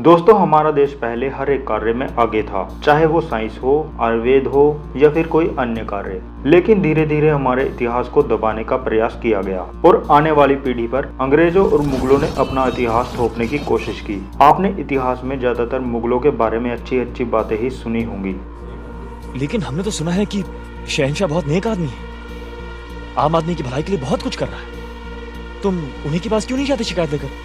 दोस्तों, हमारा देश पहले हर एक कार्य में आगे था, चाहे वो साइंस हो, आयुर्वेद हो या फिर कोई अन्य कार्य। लेकिन धीरे धीरे हमारे इतिहास को दबाने का प्रयास किया गया और आने वाली पीढ़ी पर अंग्रेजों और मुगलों ने अपना इतिहास थोपने की कोशिश की। आपने इतिहास में ज्यादातर मुगलों के बारे में अच्छी अच्छी बातें ही सुनी होंगी, लेकिन हमने तो सुना है कि शहंशाह बहुत नेक आदमी है, आम आदमी की भलाई के लिए बहुत कुछ कर रहा है। तुम उन्हीं के पास क्यों नहीं जाते शिकायत लेकर?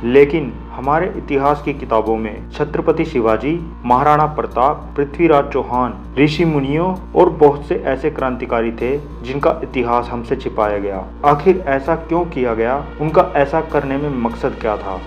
लेकिन हमारे इतिहास की किताबों में छत्रपति शिवाजी, महाराणा प्रताप, पृथ्वीराज चौहान, ऋषि मुनियों और बहुत से ऐसे क्रांतिकारी थे जिनका इतिहास हमसे छिपाया गया। आखिर ऐसा क्यों किया गया? उनका ऐसा करने में मकसद क्या था?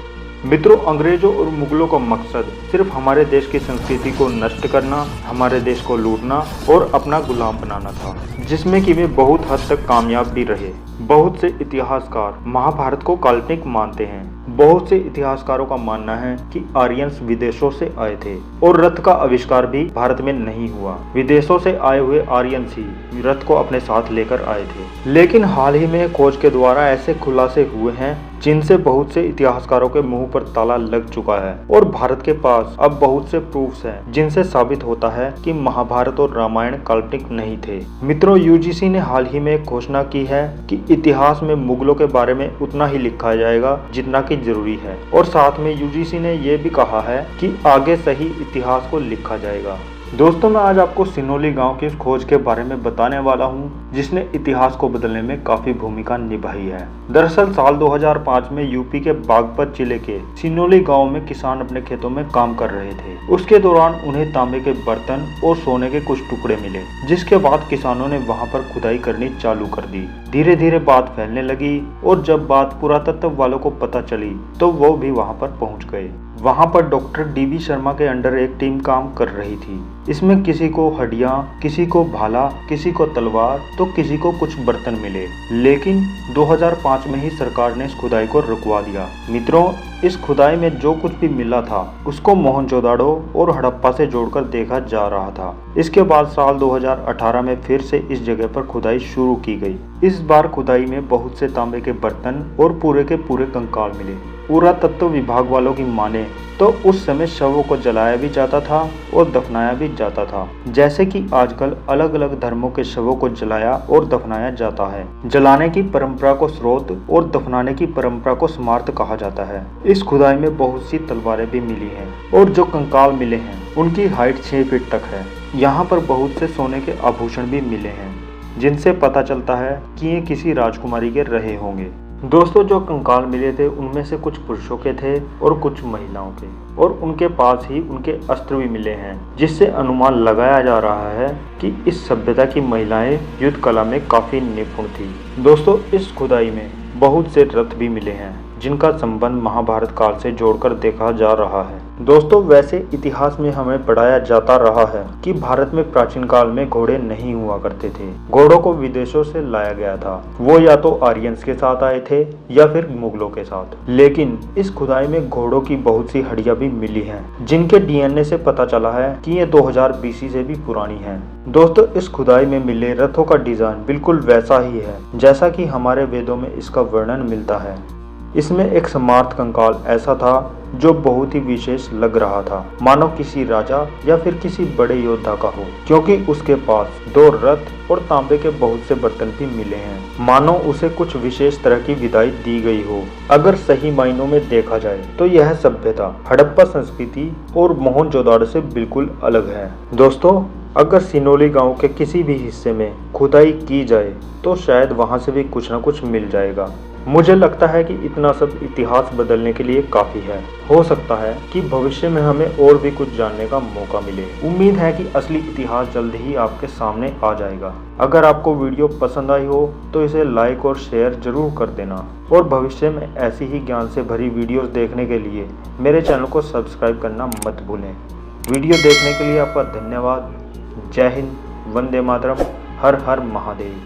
मित्रों, अंग्रेजों और मुगलों का मकसद सिर्फ हमारे देश की संस्कृति को नष्ट करना, हमारे देश को लूटना और अपना गुलाम बनाना था, जिसमें कि वे बहुत हद तक कामयाब भी रहे। बहुत से इतिहासकार महाभारत को काल्पनिक मानते हैं। बहुत से इतिहासकारों का मानना है कि आर्यंस विदेशों से आए थे और रथ का आविष्कार भी भारत में नहीं हुआ। विदेशों से आए हुए आर्यंस ही रथ को अपने साथ लेकर आए थे। लेकिन हाल ही में खोज के द्वारा ऐसे खुलासे हुए हैं जिनसे बहुत से इतिहासकारों के मुंह पर ताला लग चुका है और भारत के पास अब बहुत से प्रूफ्स हैं जिनसे साबित होता है कि महाभारत और रामायण काल्पनिक नहीं थे। मित्रों, यूजीसी ने हाल ही में एक घोषणा की है कि इतिहास में मुगलों के बारे में उतना ही लिखा जाएगा जितना कि जरूरी है, और साथ में यूजीसी ने यह भी कहा है कि आगे सही इतिहास को लिखा जाएगा। दोस्तों, मैं आज आपको सिनोली गांव की उस खोज के बारे में बताने वाला हूं जिसने इतिहास को बदलने में काफी भूमिका निभाई है। दरअसल साल 2005 में यूपी के बागपत जिले के सिनोली गांव में किसान अपने खेतों में काम कर रहे थे। उसके दौरान उन्हें तांबे के बर्तन और सोने के कुछ टुकड़े मिले, जिसके बाद किसानों ने वहां पर खुदाई करनी चालू कर दी। धीरे धीरे बात फैलने लगी और जब बात पुरातत्व वालों को पता चली तो वो भी वहां पर पहुंच गए। वहां पर डॉक्टर डीबी शर्मा के अंडर एक टीम काम कर रही थी। इसमें किसी को हड्डियां, किसी को भाला, किसी को तलवार तो किसी को कुछ बर्तन मिले। लेकिन 2005 में ही सरकार ने इस खुदाई को रुकवा दिया। मित्रों, इस खुदाई में जो कुछ भी मिला था उसको मोहनजोदाड़ो और हड़प्पा से जोड़कर देखा जा रहा था। इसके बाद साल 2018 में फिर से इस जगह पर खुदाई शुरू की गई। इस बार खुदाई में बहुत से तांबे के बर्तन और पूरे के पूरे कंकाल मिले। पुरातत्व विभाग वालों की माने तो उस समय शवों को जलाया भी जाता था और दफनाया भी जाता था, जैसे कि आजकल अलग अलग धर्मों के शवों को जलाया और दफनाया जाता है। जलाने की परंपरा को स्रोत और दफनाने की परंपरा को स्मार्त कहा जाता है। इस खुदाई में बहुत सी तलवारें भी मिली हैं और जो कंकाल मिले हैं उनकी हाइट 6 फीट तक है। यहाँ पर बहुत से सोने के आभूषण भी मिले हैं जिनसे पता चलता है कि ये किसी राजकुमारी के रहे होंगे। दोस्तों, जो कंकाल मिले थे उनमें से कुछ पुरुषों के थे और कुछ महिलाओं के, और उनके पास ही उनके अस्त्र भी मिले हैं, जिससे अनुमान लगाया जा रहा है कि इस सभ्यता की महिलाएं युद्ध कला में काफी निपुण थी। दोस्तों, इस खुदाई में बहुत से रथ भी मिले हैं जिनका संबंध महाभारत काल से जोड़कर देखा जा रहा है। दोस्तों, वैसे इतिहास में हमें पढ़ाया जाता रहा है कि भारत में प्राचीन काल में घोड़े नहीं हुआ करते थे। घोड़ों को विदेशों से लाया गया था। वो या तो आर्यंस के साथ आए थे या फिर मुगलों के साथ। लेकिन इस खुदाई में घोड़ों की बहुत सी हड्डियां भी मिली हैं, जिनके डीएनए से पता चला है कि ये 2000 BC से भी पुरानी है। दोस्तों, इस खुदाई में मिले रथों का डिजाइन बिल्कुल वैसा ही है जैसा कि हमारे वेदों में इसका वर्णन मिलता है। इसमें एक स्मार्त कंकाल ऐसा था जो बहुत ही विशेष लग रहा था, मानो किसी राजा या फिर किसी बड़े योद्धा का हो, क्योंकि उसके पास 2 रथ और तांबे के बहुत से बर्तन भी मिले हैं, मानो उसे कुछ विशेष तरह की विदाई दी गई हो। अगर सही मायनों में देखा जाए तो यह सभ्यता हड़प्पा संस्कृति और मोहनजोदाड़ो से बिल्कुल अलग है। दोस्तों, अगर सिनोली गांव के किसी भी हिस्से में खुदाई की जाए तो शायद वहां से भी कुछ न कुछ मिल जाएगा। मुझे लगता है कि इतना सब इतिहास बदलने के लिए काफी है। हो सकता है कि भविष्य में हमें और भी कुछ जानने का मौका मिले। उम्मीद है कि असली इतिहास जल्द ही आपके सामने आ जाएगा। अगर आपको वीडियो पसंद आई हो तो इसे लाइक और शेयर जरूर कर देना, और भविष्य में ऐसी ही ज्ञान से भरी वीडियोस देखने के लिए मेरे चैनल को सब्सक्राइब करना मत भूलें। वीडियो देखने के लिए आपका धन्यवाद। जय हिंद, वंदे मातरम, हर हर महादेव।